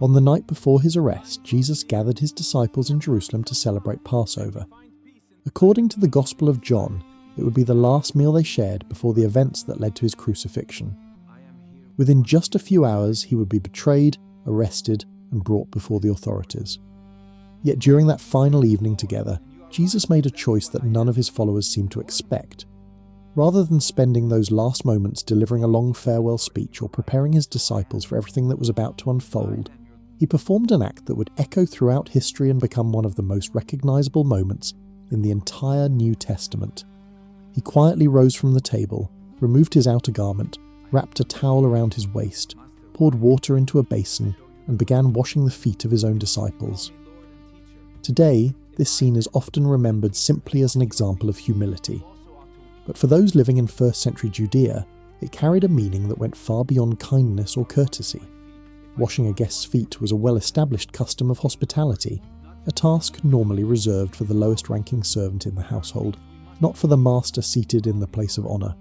On the night before his arrest, Jesus gathered his disciples in Jerusalem to celebrate Passover. According to the Gospel of John, it would be the last meal they shared before the events that led to his crucifixion. Within just a few hours, he would be betrayed, arrested, and brought before the authorities. Yet during that final evening together, Jesus made a choice that none of his followers seemed to expect. Rather than spending those last moments delivering a long farewell speech or preparing his disciples for everything that was about to unfold, he performed an act that would echo throughout history and become one of the most recognizable moments in the entire New Testament. He quietly rose from the table, removed his outer garment, wrapped a towel around his waist, poured water into a basin, and began washing the feet of his own disciples. Today, this scene is often remembered simply as an example of humility. But for those living in first century Judea, it carried a meaning that went far beyond kindness or courtesy. Washing a guest's feet was a well-established custom of hospitality, a task normally reserved for the lowest-ranking servant in the household, not for the master seated in the place of honour.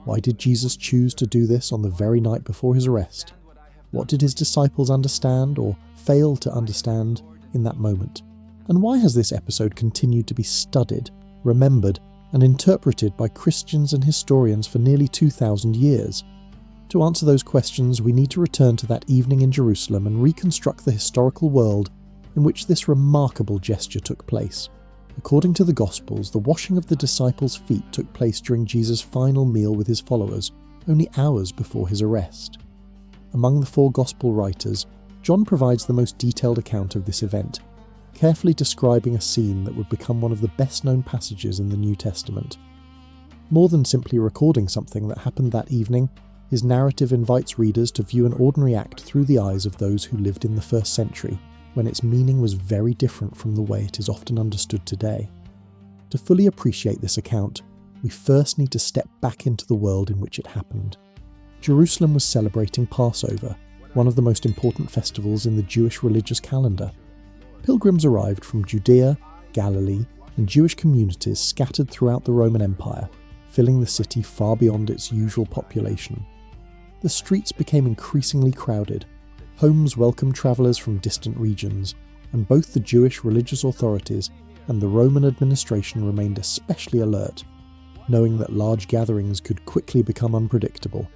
Why did Jesus choose to do this on the very night before his arrest? What did his disciples understand or fail to understand in that moment? And why has this episode continued to be studied, remembered, and interpreted by Christians and historians for nearly 2,000 years? To answer those questions, we need to return to that evening in Jerusalem and reconstruct the historical world in which this remarkable gesture took place. According to the Gospels, the washing of the disciples' feet took place during Jesus' final meal with his followers, only hours before his arrest. Among the 4 Gospel writers, John provides the most detailed account of this event, carefully describing a scene that would become one of the best-known passages in the New Testament. More than simply recording something that happened that evening, his narrative invites readers to view an ordinary act through the eyes of those who lived in the first century, when its meaning was very different from the way it is often understood today. To fully appreciate this account, we first need to step back into the world in which it happened. Jerusalem was celebrating Passover, one of the most important festivals in the Jewish religious calendar. Pilgrims arrived from Judea, Galilee, and Jewish communities scattered throughout the Roman Empire, filling the city far beyond its usual population. The streets became increasingly crowded. Homes welcomed travellers from distant regions, and both the Jewish religious authorities and the Roman administration remained especially alert, knowing that large gatherings could quickly become unpredictable.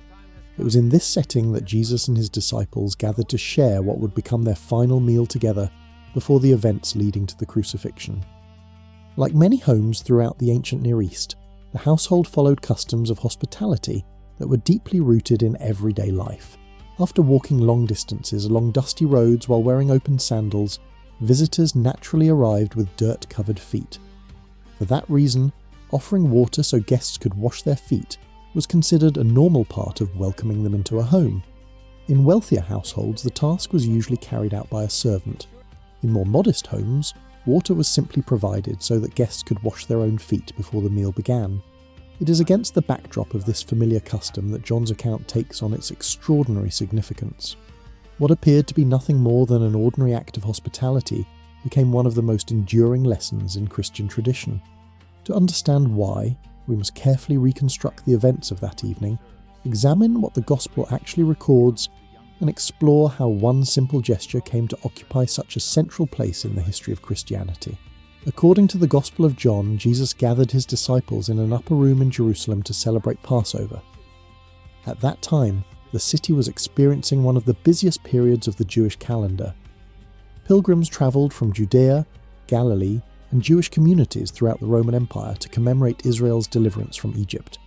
It was in this setting that Jesus and his disciples gathered to share what would become their final meal together before the events leading to the crucifixion. Like many homes throughout the ancient Near East, the household followed customs of hospitality that were deeply rooted in everyday life. After walking long distances along dusty roads while wearing open sandals, visitors naturally arrived with dirt-covered feet. For that reason, offering water so guests could wash their feet was considered a normal part of welcoming them into a home. In wealthier households, the task was usually carried out by a servant. In more modest homes, water was simply provided so that guests could wash their own feet before the meal began. It is against the backdrop of this familiar custom that John's account takes on its extraordinary significance. What appeared to be nothing more than an ordinary act of hospitality became one of the most enduring lessons in Christian tradition. To understand why, we must carefully reconstruct the events of that evening, examine what the Gospel actually records, and explore how one simple gesture came to occupy such a central place in the history of Christianity. According to the Gospel of John, Jesus gathered his disciples in an upper room in Jerusalem to celebrate Passover. At that time, the city was experiencing one of the busiest periods of the Jewish calendar. Pilgrims travelled from Judea, Galilee, and Jewish communities throughout the Roman Empire to commemorate Israel's deliverance from Egypt.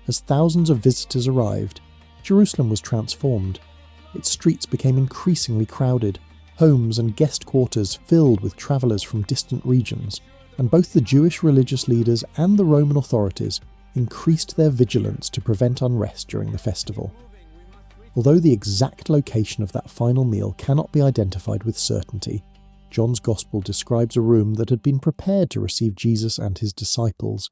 As thousands of visitors arrived, Jerusalem was transformed. Its streets became increasingly crowded, homes and guest quarters filled with travellers from distant regions, and both the Jewish religious leaders and the Roman authorities increased their vigilance to prevent unrest during the festival. Although the exact location of that final meal cannot be identified with certainty, John's Gospel describes a room that had been prepared to receive Jesus and his disciples.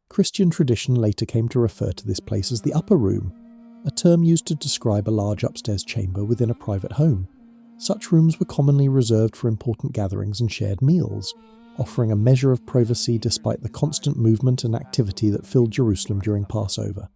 Christian tradition later came to refer to this place as the upper room, a term used to describe a large upstairs chamber within a private home. Such rooms were commonly reserved for important gatherings and shared meals, offering a measure of privacy despite the constant movement and activity that filled Jerusalem during Passover.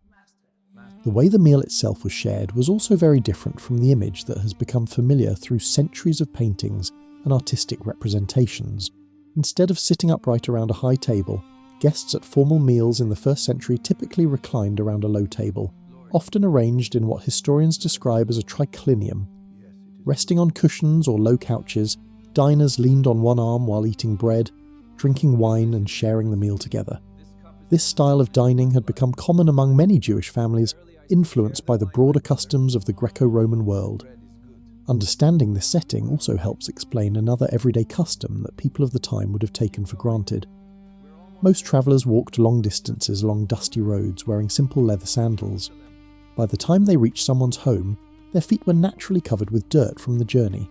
The way the meal itself was shared was also very different from the image that has become familiar through centuries of paintings and artistic representations. Instead of sitting upright around a high table, guests at formal meals in the 1st century typically reclined around a low table, often arranged in what historians describe as a triclinium. Resting on cushions or low couches, diners leaned on one arm while eating bread, drinking wine and sharing the meal together. This style of dining had become common among many Jewish families, influenced by the broader customs of the Greco-Roman world. Understanding this setting also helps explain another everyday custom that people of the time would have taken for granted. Most travellers walked long distances along dusty roads wearing simple leather sandals. By the time they reached someone's home, their feet were naturally covered with dirt from the journey.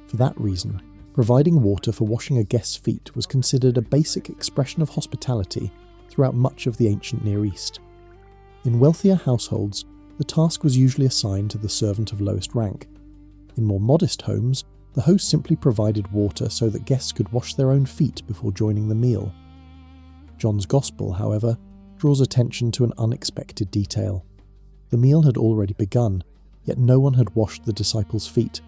For that reason, providing water for washing a guest's feet was considered a basic expression of hospitality throughout much of the ancient Near East. In wealthier households, the task was usually assigned to the servant of lowest rank. In more modest homes, the host simply provided water so that guests could wash their own feet before joining the meal. John's Gospel, however, draws attention to an unexpected detail. The meal had already begun, yet no one had washed the disciples' feet.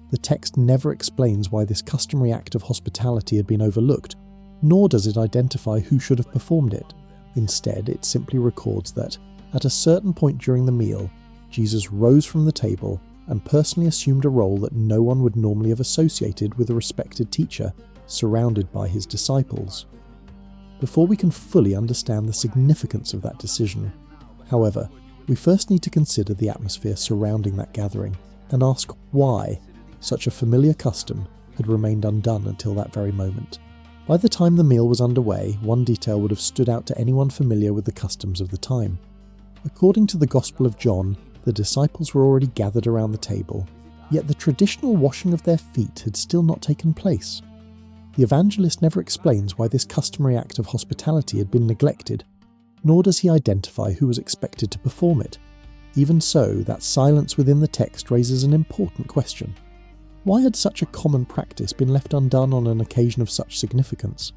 The text never explains why this customary act of hospitality had been overlooked, nor does it identify who should have performed it. Instead, it simply records that, at a certain point during the meal, Jesus rose from the table and personally assumed a role that no one would normally have associated with a respected teacher, surrounded by his disciples. Before we can fully understand the significance of that decision, however, we first need to consider the atmosphere surrounding that gathering and ask why such a familiar custom had remained undone until that very moment. By the time the meal was underway, one detail would have stood out to anyone familiar with the customs of the time. According to the Gospel of John, the disciples were already gathered around the table, yet the traditional washing of their feet had still not taken place. The evangelist never explains why this customary act of hospitality had been neglected, nor does he identify who was expected to perform it. Even so, that silence within the text raises an important question. Why had such a common practice been left undone on an occasion of such significance?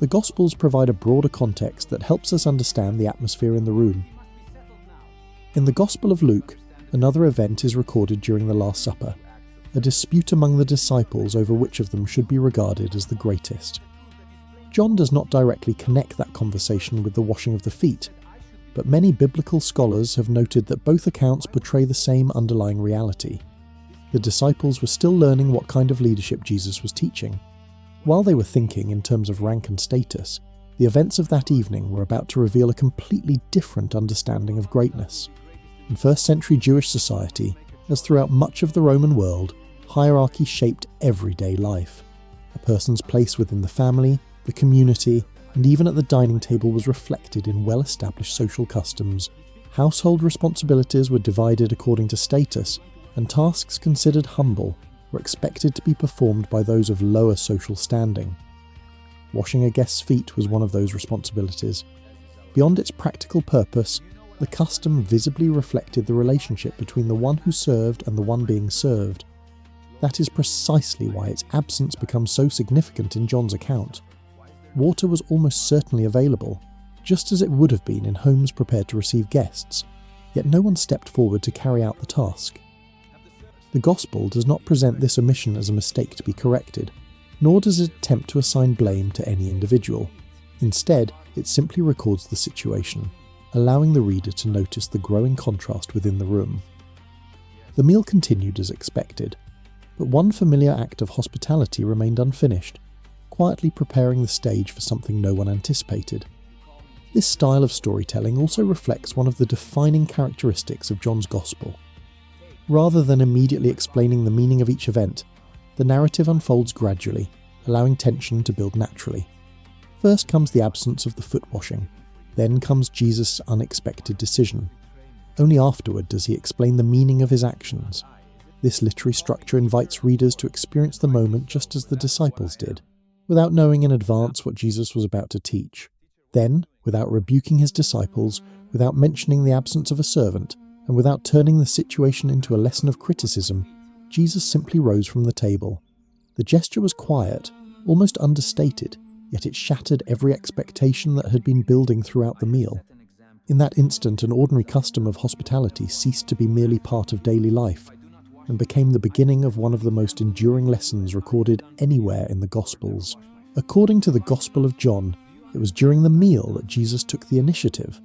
The Gospels provide a broader context that helps us understand the atmosphere in the room. In the Gospel of Luke, another event is recorded during the Last Supper, a dispute among the disciples over which of them should be regarded as the greatest. John does not directly connect that conversation with the washing of the feet, but many biblical scholars have noted that both accounts portray the same underlying reality. The disciples were still learning what kind of leadership Jesus was teaching. While they were thinking in terms of rank and status, the events of that evening were about to reveal a completely different understanding of greatness. In 1st century Jewish society, as throughout much of the Roman world, hierarchy shaped everyday life. A person's place within the family, the community, and even at the dining table was reflected in well-established social customs. Household responsibilities were divided according to status, and tasks considered humble were expected to be performed by those of lower social standing. Washing a guest's feet was one of those responsibilities. Beyond its practical purpose, the custom visibly reflected the relationship between the one who served and the one being served. That is precisely why its absence becomes so significant in John's account. Water was almost certainly available, just as it would have been in homes prepared to receive guests, yet no one stepped forward to carry out the task. The Gospel does not present this omission as a mistake to be corrected, nor does it attempt to assign blame to any individual. Instead, it simply records the situation, allowing the reader to notice the growing contrast within the room. The meal continued as expected, but one familiar act of hospitality remained unfinished, quietly preparing the stage for something no one anticipated. This style of storytelling also reflects one of the defining characteristics of John's Gospel. Rather than immediately explaining the meaning of each event, the narrative unfolds gradually, allowing tension to build naturally. First comes the absence of the foot washing, then comes Jesus' unexpected decision. Only afterward does he explain the meaning of his actions. This literary structure invites readers to experience the moment just as the disciples did, without knowing in advance what Jesus was about to teach. Then, without rebuking his disciples, without mentioning the absence of a servant, and without turning the situation into a lesson of criticism, Jesus simply rose from the table. The gesture was quiet, almost understated, yet it shattered every expectation that had been building throughout the meal. In that instant, an ordinary custom of hospitality ceased to be merely part of daily life and became the beginning of one of the most enduring lessons recorded anywhere in the Gospels. According to the Gospel of John, it was during the meal that Jesus took the initiative.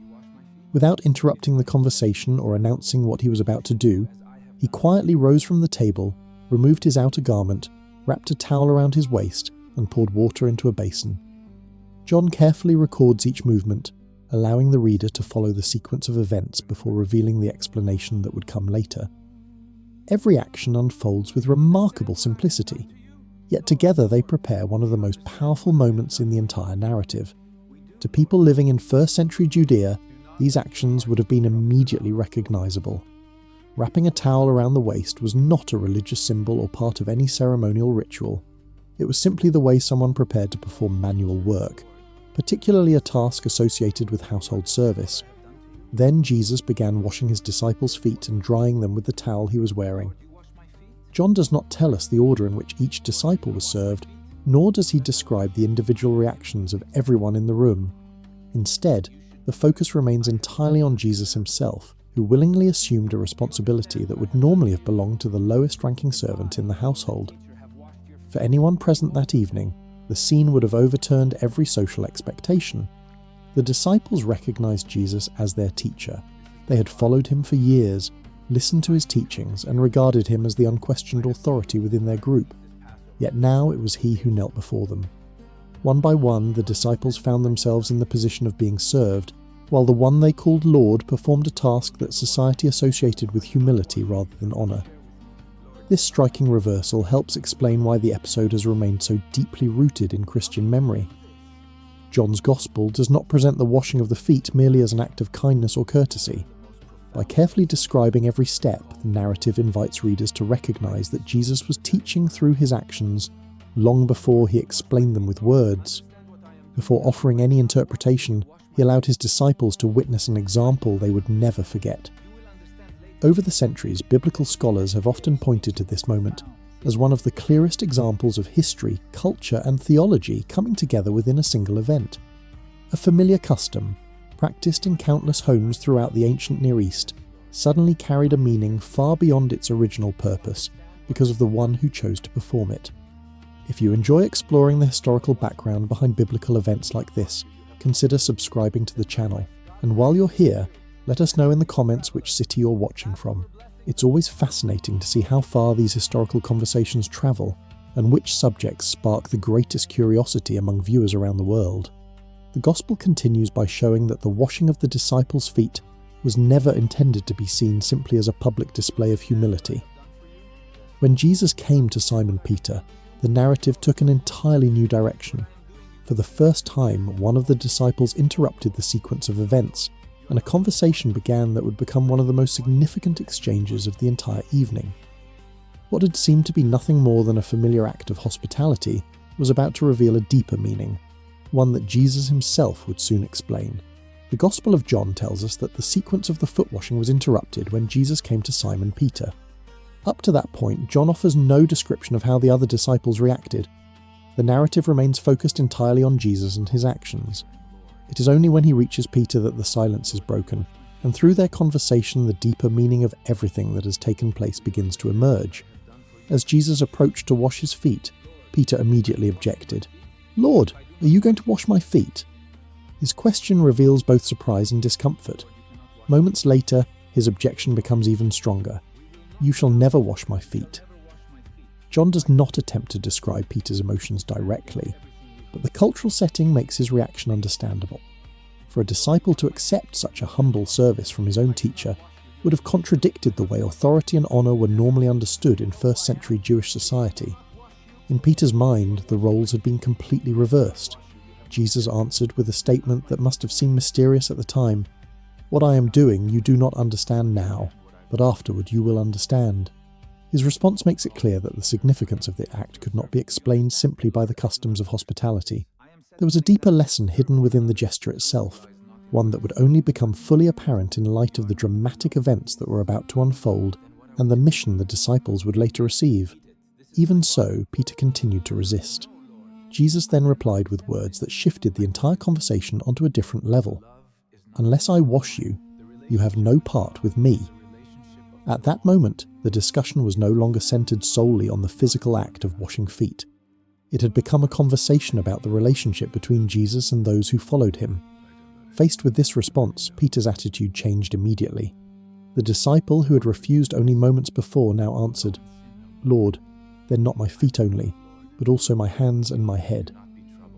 Without interrupting the conversation or announcing what he was about to do, he quietly rose from the table, removed his outer garment, wrapped a towel around his waist, and poured water into a basin. John carefully records each movement, allowing the reader to follow the sequence of events before revealing the explanation that would come later. Every action unfolds with remarkable simplicity, yet together they prepare one of the most powerful moments in the entire narrative. To people living in first century Judea, these actions would have been immediately recognizable. Wrapping a towel around the waist was not a religious symbol or part of any ceremonial ritual. It was simply the way someone prepared to perform manual work, particularly a task associated with household service. Then Jesus began washing his disciples' feet and drying them with the towel he was wearing. John does not tell us the order in which each disciple was served, nor does he describe the individual reactions of everyone in the room. Instead, the focus remains entirely on Jesus himself, who willingly assumed a responsibility that would normally have belonged to the lowest-ranking servant in the household. For anyone present that evening, the scene would have overturned every social expectation. The disciples recognized Jesus as their teacher. They had followed him for years, listened to his teachings, and regarded him as the unquestioned authority within their group. Yet now it was he who knelt before them. One by one, the disciples found themselves in the position of being served, while the one they called Lord performed a task that society associated with humility rather than honor. This striking reversal helps explain why the episode has remained so deeply rooted in Christian memory. John's Gospel does not present the washing of the feet merely as an act of kindness or courtesy. By carefully describing every step, the narrative invites readers to recognize that Jesus was teaching through his actions long before he explained them with words. Before offering any interpretation, he allowed his disciples to witness an example they would never forget. Over the centuries, biblical scholars have often pointed to this moment as one of the clearest examples of history, culture, and theology coming together within a single event. A familiar custom, practiced in countless homes throughout the ancient Near East, suddenly carried a meaning far beyond its original purpose because of the one who chose to perform it. If you enjoy exploring the historical background behind biblical events like this, consider subscribing to the channel. And while you're here, let us know in the comments which city you're watching from. It's always fascinating to see how far these historical conversations travel and which subjects spark the greatest curiosity among viewers around the world. The Gospel continues by showing that the washing of the disciples' feet was never intended to be seen simply as a public display of humility. When Jesus came to Simon Peter, the narrative took an entirely new direction. For the first time, one of the disciples interrupted the sequence of events, and a conversation began that would become one of the most significant exchanges of the entire evening. What had seemed to be nothing more than a familiar act of hospitality was about to reveal a deeper meaning, one that Jesus himself would soon explain. The Gospel of John tells us that the sequence of the foot washing was interrupted when Jesus came to Simon Peter. Up to that point, John offers no description of how the other disciples reacted. The narrative remains focused entirely on Jesus and his actions. It is only when he reaches Peter that the silence is broken, and through their conversation the deeper meaning of everything that has taken place begins to emerge. As Jesus approached to wash his feet, Peter immediately objected. "Lord, are you going to wash my feet?" His question reveals both surprise and discomfort. Moments later, his objection becomes even stronger. "You shall never wash my feet." John does not attempt to describe Peter's emotions directly, but the cultural setting makes his reaction understandable. For a disciple to accept such a humble service from his own teacher would have contradicted the way authority and honour were normally understood in first century Jewish society. In Peter's mind, the roles had been completely reversed. Jesus answered with a statement that must have seemed mysterious at the time. "What I am doing you do not understand now, but afterward you will understand." His response makes it clear that the significance of the act could not be explained simply by the customs of hospitality. There was a deeper lesson hidden within the gesture itself, one that would only become fully apparent in light of the dramatic events that were about to unfold and the mission the disciples would later receive. Even so, Peter continued to resist. Jesus then replied with words that shifted the entire conversation onto a different level. "Unless I wash you, you have no part with me." At that moment, the discussion was no longer centered solely on the physical act of washing feet. It had become a conversation about the relationship between Jesus and those who followed him. Faced with this response, Peter's attitude changed immediately. The disciple who had refused only moments before now answered, "Lord, then not my feet only, but also my hands and my head."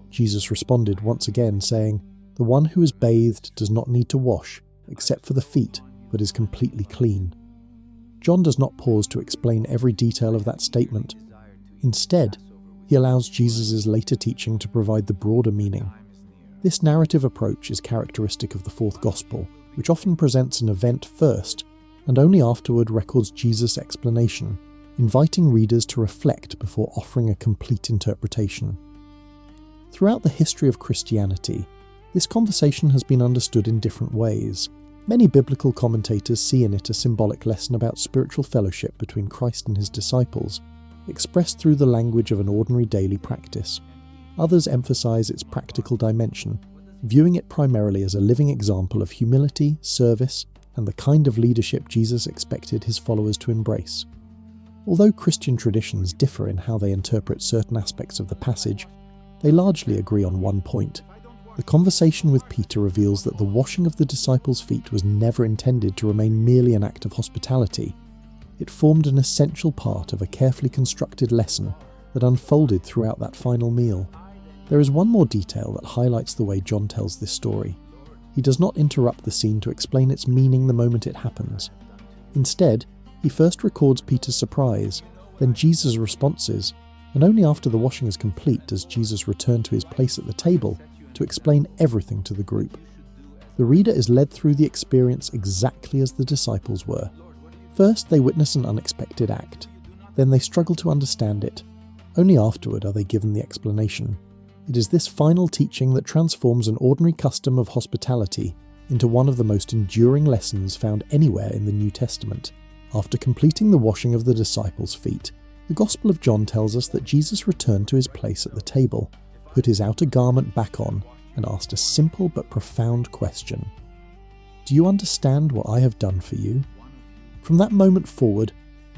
Jesus responded once again, saying, "The one who is bathed does not need to wash, except for the feet, but is completely clean." John does not pause to explain every detail of that statement. Instead, he allows Jesus' later teaching to provide the broader meaning. This narrative approach is characteristic of the fourth gospel, which often presents an event first, and only afterward records Jesus' explanation, inviting readers to reflect before offering a complete interpretation. Throughout the history of Christianity, this conversation has been understood in different ways. Many biblical commentators see in it a symbolic lesson about spiritual fellowship between Christ and his disciples, expressed through the language of an ordinary daily practice. Others emphasize its practical dimension, viewing it primarily as a living example of humility, service, and the kind of leadership Jesus expected his followers to embrace. Although Christian traditions differ in how they interpret certain aspects of the passage, they largely agree on one point. The conversation with Peter reveals that the washing of the disciples' feet was never intended to remain merely an act of hospitality. It formed an essential part of a carefully constructed lesson that unfolded throughout that final meal. There is one more detail that highlights the way John tells this story. He does not interrupt the scene to explain its meaning the moment it happens. Instead, he first records Peter's surprise, then Jesus' responses, and only after the washing is complete does Jesus return to his place at the table to explain everything to the group. The reader is led through the experience exactly as the disciples were. First, they witness an unexpected act. Then they struggle to understand it. Only afterward are they given the explanation. It is this final teaching that transforms an ordinary custom of hospitality into one of the most enduring lessons found anywhere in the New Testament. After completing the washing of the disciples' feet, the Gospel of John tells us that Jesus returned to his place at the table, put his outer garment back on, and asked a simple but profound question. "Do you understand what I have done for you?" From that moment forward,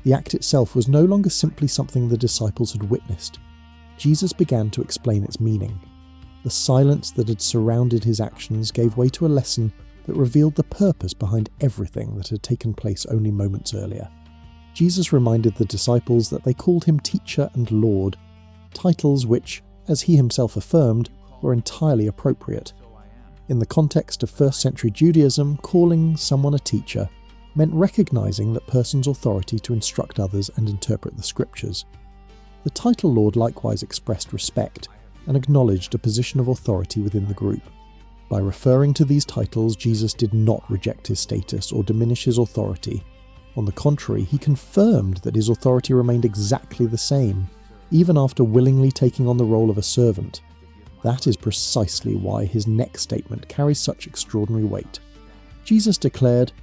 the act itself was no longer simply something the disciples had witnessed. Jesus began to explain its meaning. The silence that had surrounded his actions gave way to a lesson that revealed the purpose behind everything that had taken place only moments earlier. Jesus reminded the disciples that they called him Teacher and Lord, titles which, as he himself affirmed, were entirely appropriate. In the context of first-century Judaism, calling someone a teacher meant recognizing that person's authority to instruct others and interpret the scriptures. The title Lord likewise expressed respect and acknowledged a position of authority within the group. By referring to these titles, Jesus did not reject his status or diminish his authority. On the contrary, he confirmed that his authority remained exactly the same, even after willingly taking on the role of a servant. That is precisely why his next statement carries such extraordinary weight. Jesus declared,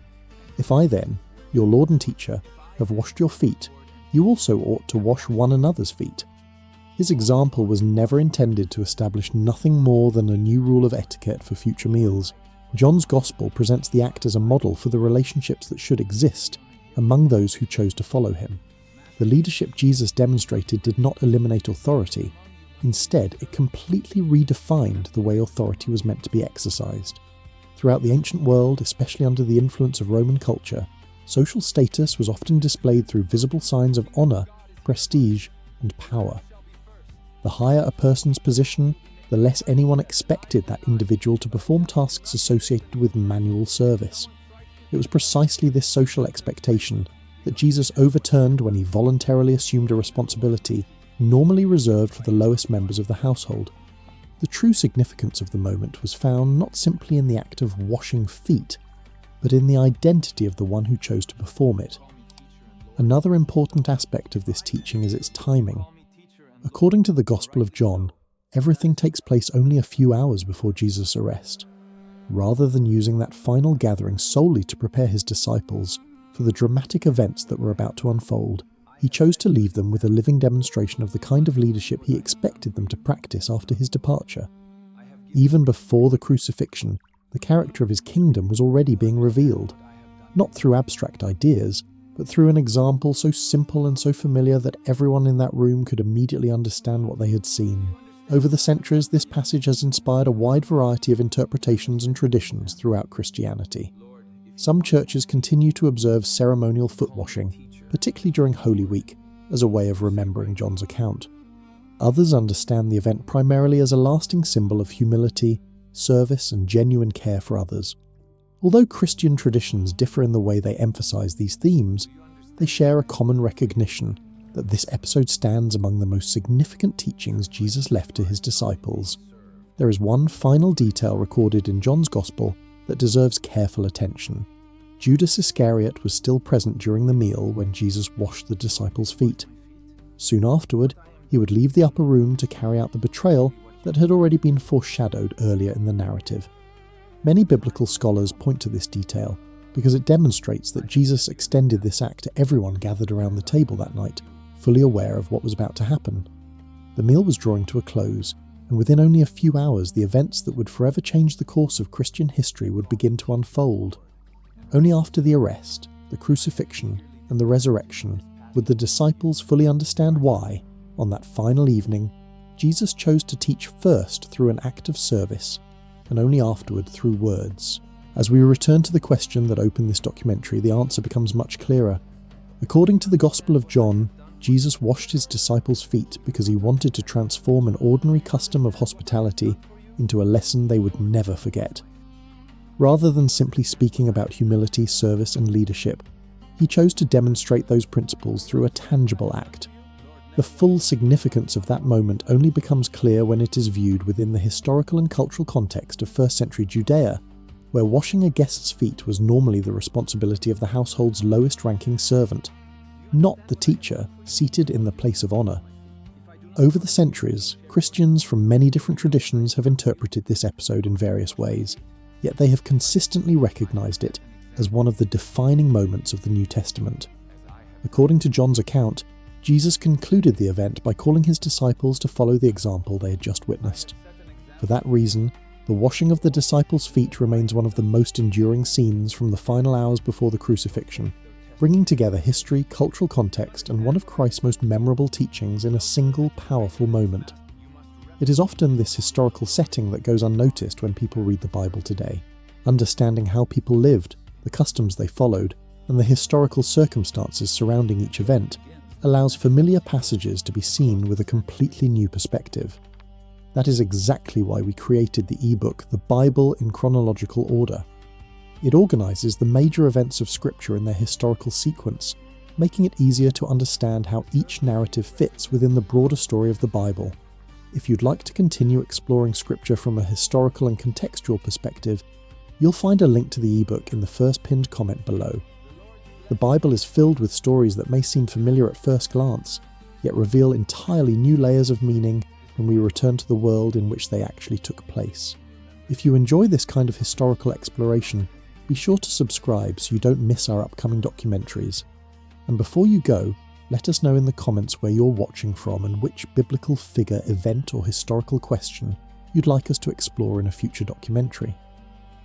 "If I then, your Lord and teacher, have washed your feet, you also ought to wash one another's feet." His example was never intended to establish nothing more than a new rule of etiquette for future meals. John's Gospel presents the act as a model for the relationships that should exist among those who chose to follow him. The leadership Jesus demonstrated did not eliminate authority. Instead, it completely redefined the way authority was meant to be exercised. Throughout the ancient world, especially under the influence of Roman culture, social status was often displayed through visible signs of honor, prestige, and power. The higher a person's position, the less anyone expected that individual to perform tasks associated with manual service. It was precisely this social expectation that Jesus overturned when he voluntarily assumed a responsibility normally reserved for the lowest members of the household. The true significance of the moment was found not simply in the act of washing feet, but in the identity of the one who chose to perform it. Another important aspect of this teaching is its timing. According to the Gospel of John, everything takes place only a few hours before Jesus' arrest. Rather than using that final gathering solely to prepare his disciples for the dramatic events that were about to unfold, he chose to leave them with a living demonstration of the kind of leadership he expected them to practice after his departure. Even before the crucifixion, The character of his kingdom was already being revealed, not through abstract ideas, but through an example so simple and so familiar that everyone in that room could immediately understand what they had seen. Over the centuries, this passage has inspired a wide variety of interpretations and traditions throughout Christianity. Some churches continue to observe ceremonial foot washing, particularly during Holy Week, as a way of remembering John's account. Others understand the event primarily as a lasting symbol of humility, service, and genuine care for others. Although Christian traditions differ in the way they emphasize these themes, they share a common recognition that this episode stands among the most significant teachings Jesus left to his disciples. There is one final detail recorded in John's Gospel that deserves careful attention. Judas Iscariot was still present during the meal when Jesus washed the disciples' feet. Soon afterward, he would leave the upper room to carry out the betrayal that had already been foreshadowed earlier in the narrative. Many biblical scholars point to this detail because it demonstrates that Jesus extended this act to everyone gathered around the table that night, fully aware of what was about to happen. The meal was drawing to a close, and within only a few hours the events that would forever change the course of Christian history would begin to unfold. Only after the arrest, the crucifixion, and the resurrection would the disciples fully understand why, on that final evening, Jesus chose to teach first through an act of service, and only afterward through words. As we return to the question that opened this documentary, the answer becomes much clearer. According to the Gospel of John, Jesus washed his disciples' feet because he wanted to transform an ordinary custom of hospitality into a lesson they would never forget. Rather than simply speaking about humility, service, and leadership, he chose to demonstrate those principles through a tangible act. The full significance of that moment only becomes clear when it is viewed within the historical and cultural context of first-century Judea, where washing a guest's feet was normally the responsibility of the household's lowest-ranking servant, not the teacher seated in the place of honor. Over the centuries, Christians from many different traditions have interpreted this episode in various ways, yet they have consistently recognized it as one of the defining moments of the New Testament. According to John's account, Jesus concluded the event by calling his disciples to follow the example they had just witnessed. For that reason, the washing of the disciples' feet remains one of the most enduring scenes from the final hours before the crucifixion, bringing together history, cultural context, and one of Christ's most memorable teachings in a single powerful moment. It is often this historical setting that goes unnoticed when people read the Bible today. Understanding how people lived, the customs they followed, and the historical circumstances surrounding each event allows familiar passages to be seen with a completely new perspective. That is exactly why we created the ebook The Bible in Chronological Order. It organizes the major events of Scripture in their historical sequence, making it easier to understand how each narrative fits within the broader story of the Bible. If you'd like to continue exploring Scripture from a historical and contextual perspective, you'll find a link to the ebook in the first pinned comment below. The Bible is filled with stories that may seem familiar at first glance, yet reveal entirely new layers of meaning when we return to the world in which they actually took place. If you enjoy this kind of historical exploration, be sure to subscribe so you don't miss our upcoming documentaries. And before you go, let us know in the comments where you're watching from and which biblical figure, event, or historical question you'd like us to explore in a future documentary.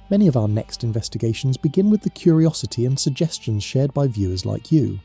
Many of our next investigations begin with the curiosity and suggestions shared by viewers like you.